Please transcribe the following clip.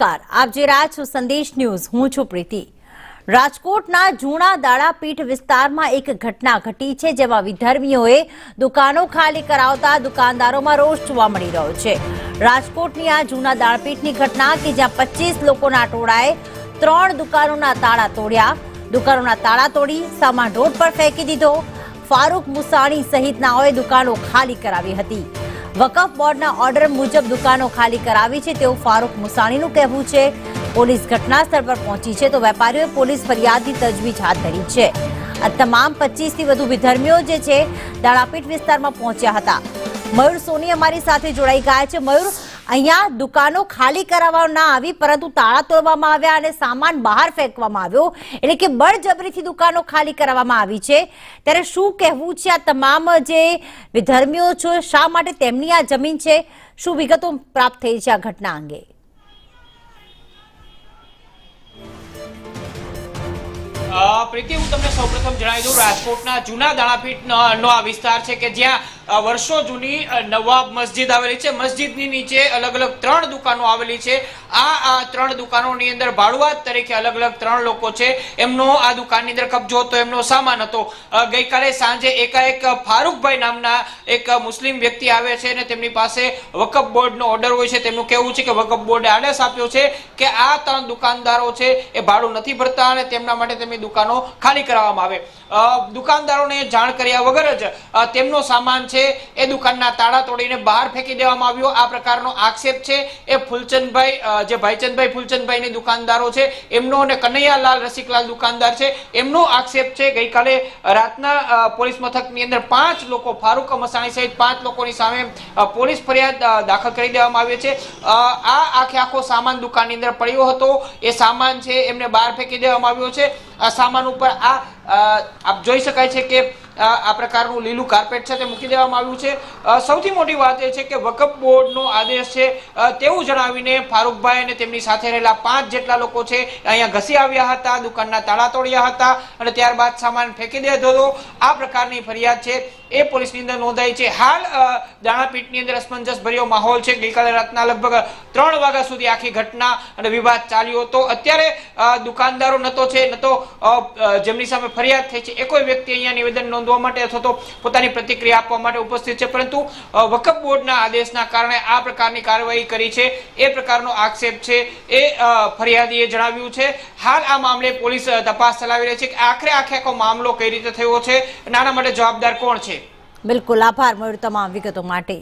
નમસ્કાર, આપ જે રહ્યા છો સંદેશ ન્યૂઝ. હું છું પ્રીતિ. રાજકોટના જૂના દાડાપીઠ વિસ્તારમાં એક ઘટના ઘટી છે, જેમાં વિધર્મીઓએ દુકાનો ખાલી કરાવતા દુકાનદારોમાં રોષ જોવા મળી રહ્યો છે. રાજકોટની આ જૂના દાડાપીઠની ઘટના કે જ્યાં 25 લોકોના ટોળાએ 3 દુકાનોના તાળા તોડ્યા. દુકાનોના તાળા તોડી સામાન રોડ પર ફેંકી દીધો. ફારૂક મુસાણી સહિતનાઓએ દુકાનો ખાલી કરાવી હતી. વકફ બોર્ડના ઓર્ડર મુજબ દુકાનો ખાલી કરાવી છે તેવું ફારૂક મુસાણીનું કહેવું છે. પોલીસ ઘટના સ્થળ પર પહોંચી છે તો વેપારીઓએ પોલીસ ફરિયાદની તજવીજ હાથ ધરી છે. આ તમામ 25 થી વધુ વિધર્મીઓ જે છે દાડાપીઠ વિસ્તારમાં પહોંચ્યા હતા. મયુર સોની અમારી સાથે જોડાઈ ગયા છે. મયુર, અહીંયા દુકાનો ખાલી કરાવવામાં ના આવી પરંતુ તાળા તોડવામાં આવ્યા અને સામાન બહાર ફેંકવામાં આવ્યો, એટલે કે બળજબરીથી દુકાનો ખાલી કરાવવામાં આવી છે. ત્યારે શું કહેવું છે આ તમામ જે વિધર્મીઓ છે, શા માટે તેમની આ જમીન છે, શું વિગતો પ્રાપ્ત થઈ છે આ ઘટના અંગે? પ્રીતિ, હું તમને સૌપ્રથમ જણાવી દઉં, રાજકોટના જૂના દાણાપીઠ નો આ વિસ્તાર છે કે જ્યાં વર્ષો જૂની નવાબ મસ્જિદ આવેલી છે. મસ્જિદની નીચે અલગ અલગ 3 દુકાનો આવેલી છે. આ 3 દુકાનોની અંદર ભાડુઆત તરીકે અલગ અલગ 3 લોકો છે. એમનો આ દુકાનની અંદર કબજો હતો, એમનો સામાન હતો. ગઈકાલે સાંજે એકાએક ફારૂકભાઈ નામના એક મુસ્લિમ વ્યક્તિ આવે છે અને તેમની પાસે વકફ બોર્ડનો ઓર્ડર હોય છે. તેમનું કહેવું છે કે વકફ બોર્ડે આદેશ આપ્યો છે કે આ 3 દુકાનદારો છે એ ભાડું નથી ભરતા અને તેમના માટે તેમની દુકાનો ખાલી કરાવવામાં આવે. દુકાનદારોને જાણ કર્યા વગર જ તેમનો સામાન છે એ દુકાનના તાળા તોડીને બહાર ફેંકી દેવામાં આવ્યો. આ પ્રકારનો આક્ષેપ છે એ ફૂલચંદભાઈ, જે ભાઈચંદભાઈ ફૂલચંદભાઈની દુકાનદારો છે એમનો, અને કનૈયાલાલ રસિકલાલ દુકાનદાર છે એમનો આક્ષેપ છે. ગઈકાલે રાતના પોલીસ મથકની અંદર 5 લોકો, ફારૂક મસાણી સહિત 5 લોકોની સામે પોલીસ ફરિયાદ દાખલ કરી દેવામાં આવી છે. આ આખો સામાન દુકાનની અંદર પડ્યો હતો, એ સામાન છે એમને બહાર ફેંકી દેવામાં આવ્યો છે. આ સામાન ઉપર આપ જોઈ શકાય છે કે આ પ્રકારનું લીલું કાર્પેટ છે તે મૂકી દેવામાં આવ્યું છે. સૌથી મોટી વાત એ છે કે વકફ બોર્ડનો આદેશ છે તેવું જણાવીને ફારૂકભાઈ અને તેમની સાથે રહેલા 5 જેટલા લોકો છે અહીંયા ઘસી આવ્યા હતા, દુકાનના તાળા તોડ્યા હતા અને ત્યારબાદ સામાન ફેંકી દીધો હતો. આ પ્રકારની ફરિયાદ છે એ પોલીસની અંદર નોંધાઈ છે. હાલ દાણાપીઠની અંદર અસમંજસ ભર્યો માહોલ છે. ગઈકાલે રાતના લગભગ 3 વાગ્યા સુધી આખી ઘટના અને વિવાદ ચાલ્યો હતો. અત્યારે દુકાનદારો નતો જેમની સામે ફરિયાદ થઈ છે એ કોઈ વ્યક્તિ અહીંયા નિવેદન નોંધવા માટે અથવા તો પોતાની પ્રતિક્રિયા આપવા માટે ઉપસ્થિત છે, પરંતુ વકફ બોર્ડના આદેશના કારણે આ પ્રકારની કાર્યવાહી કરી છે એ પ્રકારનો આક્ષેપ છે એ ફરિયાદીએ જણાવ્યું છે. હાલ આ મામલે પોલીસ તપાસ ચલાવી રહી છે કે આખરે આખો મામલો કઈ રીતે થયો છે, આના માટે જવાબદાર કોણ છે. બિલકુલ, આભાર મયુર તમામ વિગતો માટે.